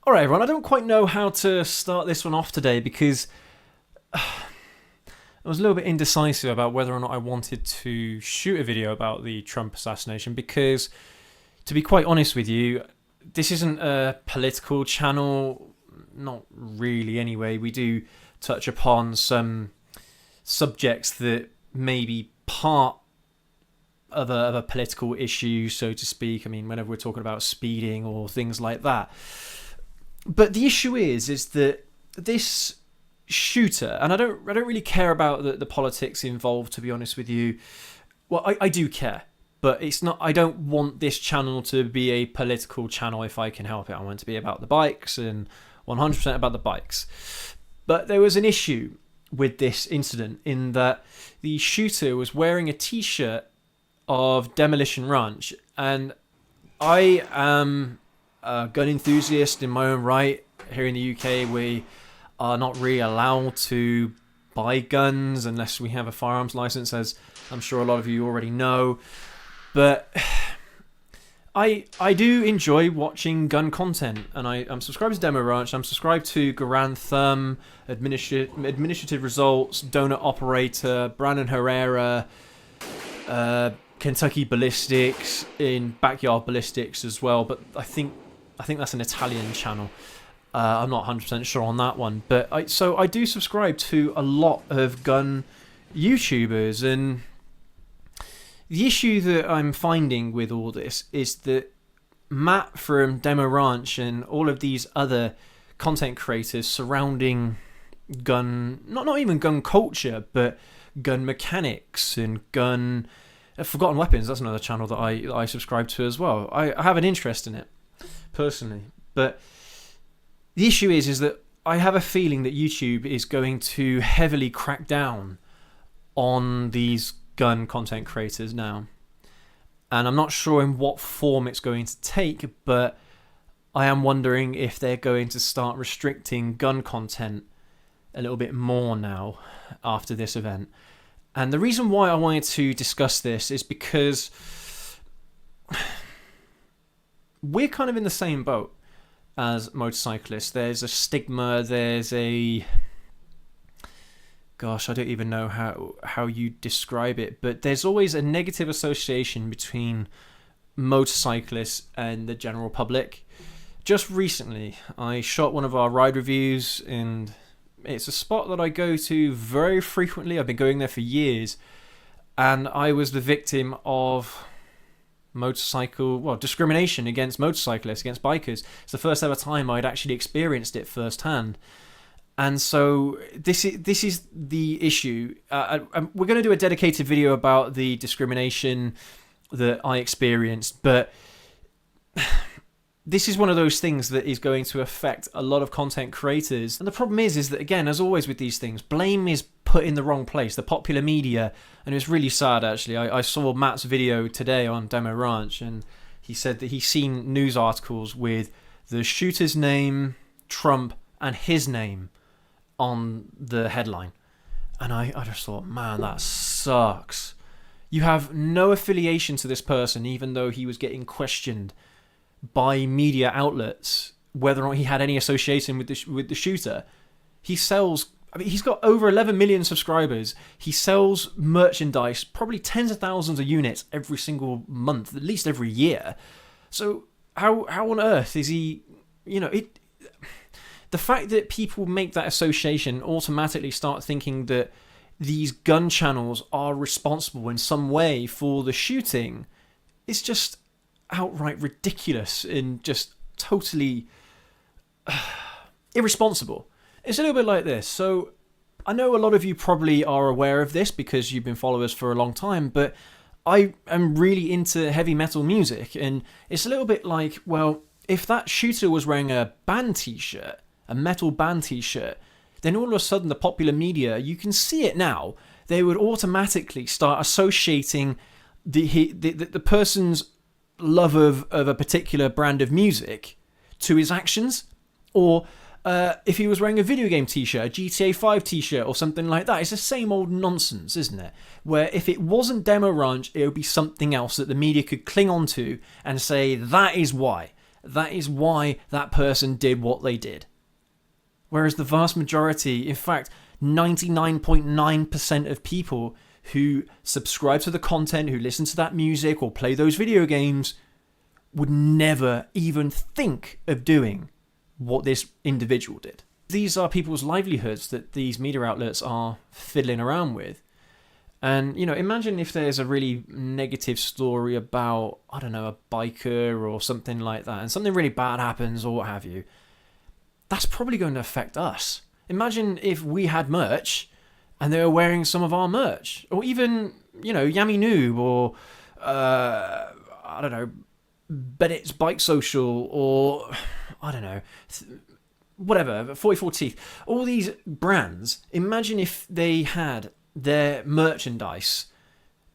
All right, everyone. I don't quite know how to start this one off today because I was a little bit indecisive about whether or not I wanted to shoot a video about the Trump assassination because, to be quite honest with you, this isn't a political channel. Not really, anyway. We do touch upon some subjects that may be part of a political issue, so to speak. I mean, whenever we're talking about speeding or things like that. But the issue is that this shooter, and I don't really care about the politics involved, to be honest with you. Well, I do care, but it's not. I don't want this channel to be a political channel if I can help it. I want it to be about the bikes and 100% about the bikes. But there was an issue with this incident in that the shooter was wearing a T-shirt of Demolition Ranch, and I am a gun enthusiast in my own right. Here in the UK, we are not really allowed to buy guns unless we have a firearms license, as I'm sure a lot of you already know. But I do enjoy watching gun content, and I'm subscribed to Demo Ranch. I'm subscribed to Garand Thumb, Administrative Results, Donut Operator, Brandon Herrera, Kentucky Ballistics, in Backyard Ballistics as well. But I think that's an Italian channel. I'm not 100% sure on that one. But I do subscribe to a lot of gun YouTubers, and the issue that I'm finding with all this is that Matt from Demo Ranch and all of these other content creators surrounding gun, not even gun culture, but gun mechanics and gun Forgotten Weapons. That's another channel that I subscribe to as well. I have an interest in it personally, but the issue is that I have a feeling that YouTube is going to heavily crack down on these gun content creators now, and I'm not sure in what form it's going to take, but I am wondering if they're going to start restricting gun content a little bit more now after this event. And the reason why I wanted to discuss this is because we're kind of in the same boat as motorcyclists. There's a stigma, there's a... Gosh, I don't even know how you describe it, but there's always a negative association between motorcyclists and the general public. Just recently, I shot one of our ride reviews, and it's a spot that I go to very frequently. I've been going there for years, and I was the victim of discrimination against motorcyclists, against bikers. It's the first ever time I'd actually experienced it firsthand. And so this is the issue. We're going to do a dedicated video about the discrimination that I experienced, but this is one of those things that is going to affect a lot of content creators. And the problem is that, again, as always with these things, blame is put in the wrong place, the popular media. And it's really sad, actually. I saw Matt's video today on Demo Ranch, and he said that he's seen news articles with the shooter's name, Trump, and his name on the headline. And I just thought, man, that sucks. You have no affiliation to this person, even though he was getting questioned by media outlets whether or not he had any association with the shooter. He sells... I mean, he's got over 11 million subscribers. He sells merchandise, probably tens of thousands of units every single month, at least every year. So how on earth is he... The fact that people make that association, automatically start thinking that these gun channels are responsible in some way for the shooting, is just outright ridiculous and just totally irresponsible. It's a little bit like this. So I know a lot of you probably are aware of this because you've been followers for a long time, but I am really into heavy metal music, and it's a little bit like, well, if that shooter was wearing a band t-shirt, a metal band t-shirt, then all of a sudden the popular media, you can see it now, they would automatically start associating the person's love of a particular brand of music to his actions. Or if he was wearing a video game t-shirt, a GTA 5 t-shirt or something like that, it's the same old nonsense, isn't it? Where if it wasn't Demo Ranch, it would be something else that the media could cling on to and say, that is why. That is why that person did what they did. Whereas the vast majority, in fact, 99.9% of people who subscribe to the content, who listen to that music or play those video games, would never even think of doing what this individual did. These are people's livelihoods that these media outlets are fiddling around with. And, imagine if there's a really negative story about, I don't know, a biker or something like that, and something really bad happens or what have you. That's probably going to affect us. Imagine if we had merch and they were wearing some of our merch. Or even, Yummy Noob or, I don't know, Bennett's Bike Social or, I don't know, whatever, 44 Teeth. All these brands, imagine if they had their merchandise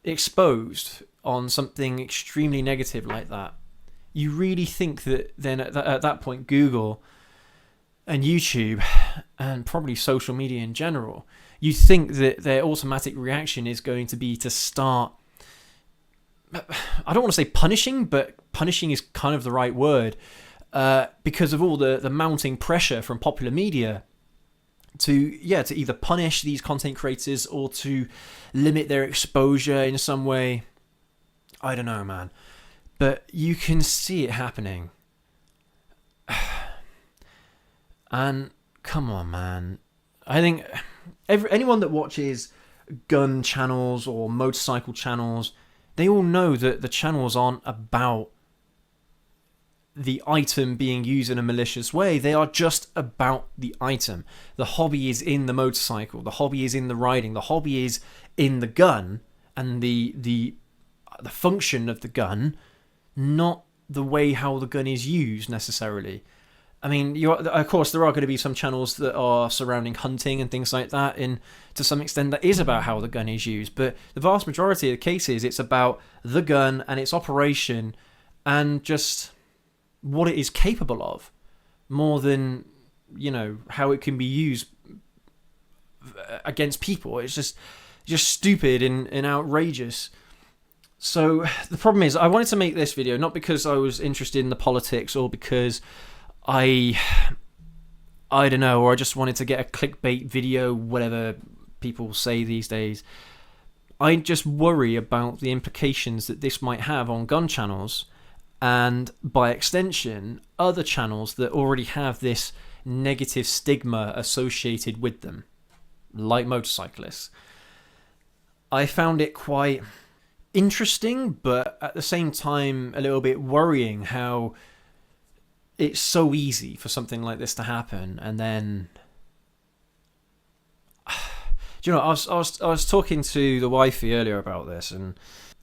exposed on something extremely negative like that. You really think that then at that point Google and YouTube and probably social media in general, you think that their automatic reaction is going to be to start, I don't want to say punishing, but punishing is kind of the right word, because of all the mounting pressure from popular media to either punish these content creators or to limit their exposure in some way. I don't know, man. But you can see it happening. And come on, man. I think anyone that watches gun channels or motorcycle channels, they all know that the channels aren't about the item being used in a malicious way. They are just about the item. The hobby is in the motorcycle. The hobby is in the riding. The hobby is in the gun and the function of the gun, not the way how the gun is used necessarily. I mean, of course, there are going to be some channels that are surrounding hunting and things like that, and to some extent that is about how the gun is used. But the vast majority of the cases, it's about the gun and its operation and just what it is capable of, more than, how it can be used against people. It's just stupid and outrageous. So the problem is, I wanted to make this video not because I was interested in the politics or because I don't know, or I just wanted to get a clickbait video, whatever people say these days. I just worry about the implications that this might have on gun channels, and by extension, other channels that already have this negative stigma associated with them, like motorcyclists. I found it quite interesting, but at the same time a little bit worrying how it's so easy for something like this to happen. And then, do you know, I was talking to the wifey earlier about this, and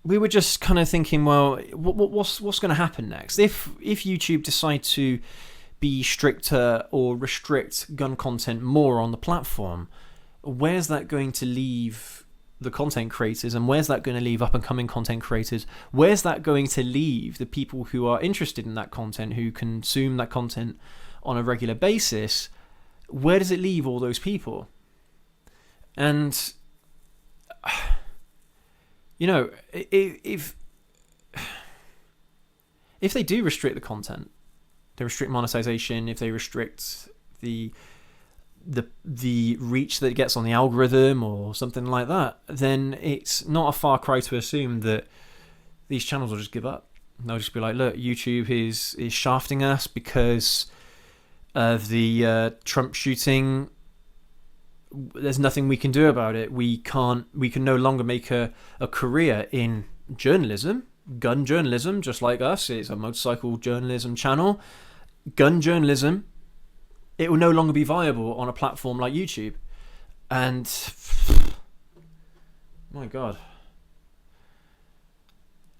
we were just kind of thinking, well, what's going to happen next if YouTube decide to be stricter or restrict gun content more on the platform? Where's that going to leave the content creators, and where's that going to leave up and coming content creators? Where's that going to leave the people who are interested in that content, who consume that content on a regular basis? Where does it leave all those people? And if they do restrict the content, they restrict monetization, if they restrict the reach that it gets on the algorithm or something like that, then it's not a far cry to assume that these channels will just give up. They'll just be like, look, YouTube is shafting us because of the Trump shooting. There's nothing we can do about it. We can no longer make a career in journalism, gun journalism, just like us. It's a motorcycle journalism channel. Gun journalism, it will no longer be viable on a platform like YouTube. And my God,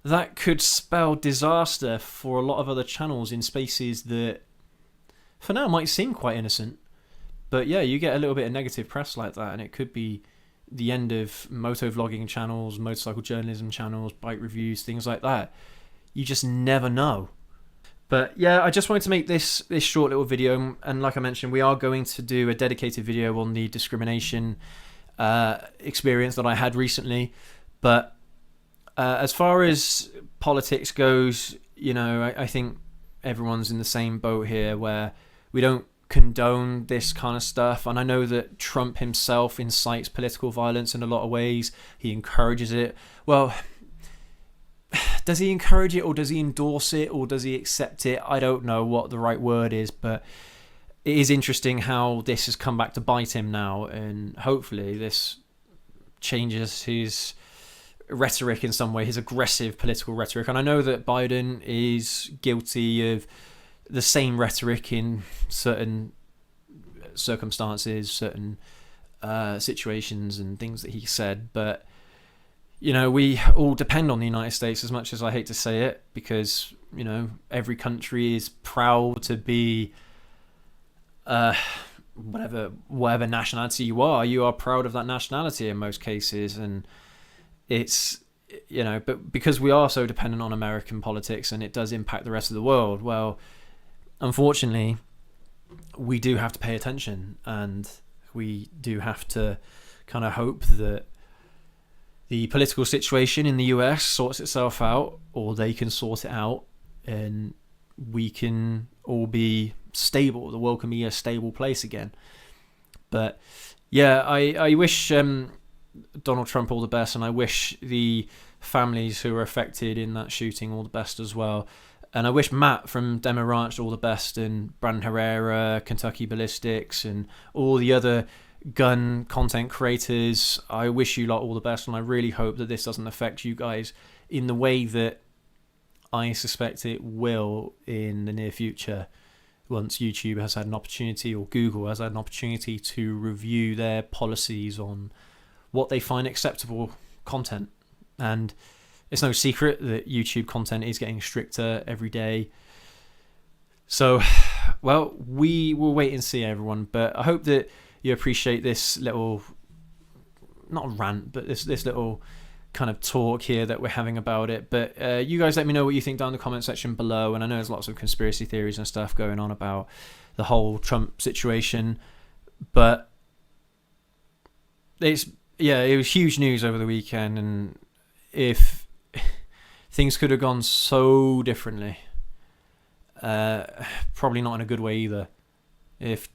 that could spell disaster for a lot of other channels in spaces that for now might seem quite innocent. But yeah, you get a little bit of negative press like that, and it could be the end of moto vlogging channels, motorcycle journalism channels, bike reviews, things like that. You just never know. But yeah, I just wanted to make this short little video, and like I mentioned, we are going to do a dedicated video on the discrimination experience that I had recently. But as far as politics goes, I think everyone's in the same boat here, where we don't condone this kind of stuff. And I know that Trump himself incites political violence in a lot of ways. He encourages it. Well, does he encourage it, or does he endorse it, or does he accept it? I don't know what the right word is, but it is interesting how this has come back to bite him now, and hopefully this changes his rhetoric in some way, his aggressive political rhetoric. And I know that Biden is guilty of the same rhetoric in certain circumstances, certain situations and things that he said, but you know, we all depend on the United States, as much as I hate to say it, because, you know, every country is proud to be whatever nationality you are proud of that nationality in most cases. And it's, you know, but because we are so dependent on American politics and it does impact the rest of the world, well, unfortunately, we do have to pay attention, and we do have to kind of hope that the political situation in the US sorts itself out, or they can sort it out, and we can all be stable. The world can be a stable place again. But yeah, I wish Donald Trump all the best, and I wish the families who were affected in that shooting all the best as well. And I wish Matt from DemolitionRanch all the best, and Brandon Herrera, Kentucky Ballistics, and all the other gun content creators. I wish you lot all the best, and I really hope that this doesn't affect you guys in the way that I suspect it will in the near future, once YouTube has had an opportunity, or Google has had an opportunity, to review their policies on what they find acceptable content. And it's no secret that YouTube content is getting stricter every day. So, well, we will wait and see, everyone. But I hope that you appreciate this little, not rant, but this little kind of talk here that we're having about it. But you guys let me know what you think down in the comment section below. And I know there's lots of conspiracy theories and stuff going on about the whole Trump situation, but it was huge news over the weekend. And if things could have gone so differently, probably not in a good way either. If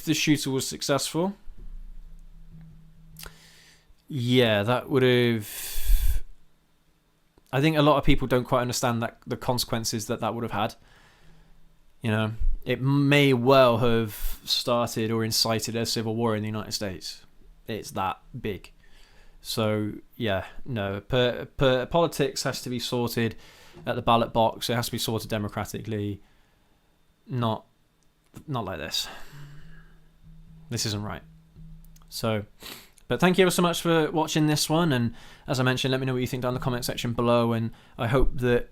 the shooter was successful, yeah, that would have... I think a lot of people don't quite understand that the consequences that would have had. You know, it may well have started or incited a civil war in the United States. It's that big. So, yeah, no. Politics has to be sorted at the ballot box. It has to be sorted democratically. Not like this. This isn't right. So, but thank you ever so much for watching this one. And as I mentioned, let me know what you think down in the comment section below. And I hope that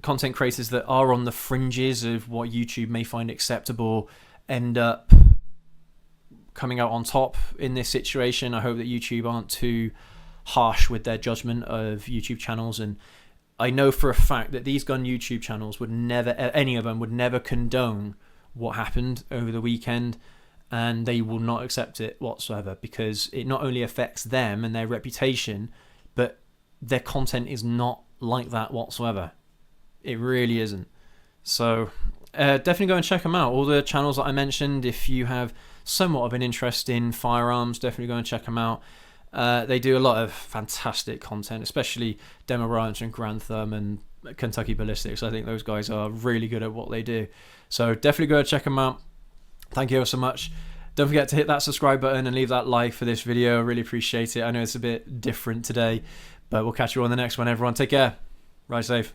content creators that are on the fringes of what YouTube may find acceptable end up coming out on top in this situation. I hope that YouTube aren't too harsh with their judgment of YouTube channels. And I know for a fact that these gun YouTube channels would never, any of them would never condone what happened over the weekend, and they will not accept it whatsoever, because it not only affects them and their reputation, but their content is not like that whatsoever. It really isn't. So definitely go and check them out. All the channels that I mentioned, if you have somewhat of an interest in firearms, definitely go and check them out. They do a lot of fantastic content, especially DemolitionRanch and Grand Thumb and Kentucky Ballistics. I think those guys are really good at what they do. So definitely go and check them out. Thank you so much. Don't forget to hit that subscribe button and leave that like for this video. I really appreciate it. I know it's a bit different today, but we'll catch you on the next one, everyone. Take care. Ride safe.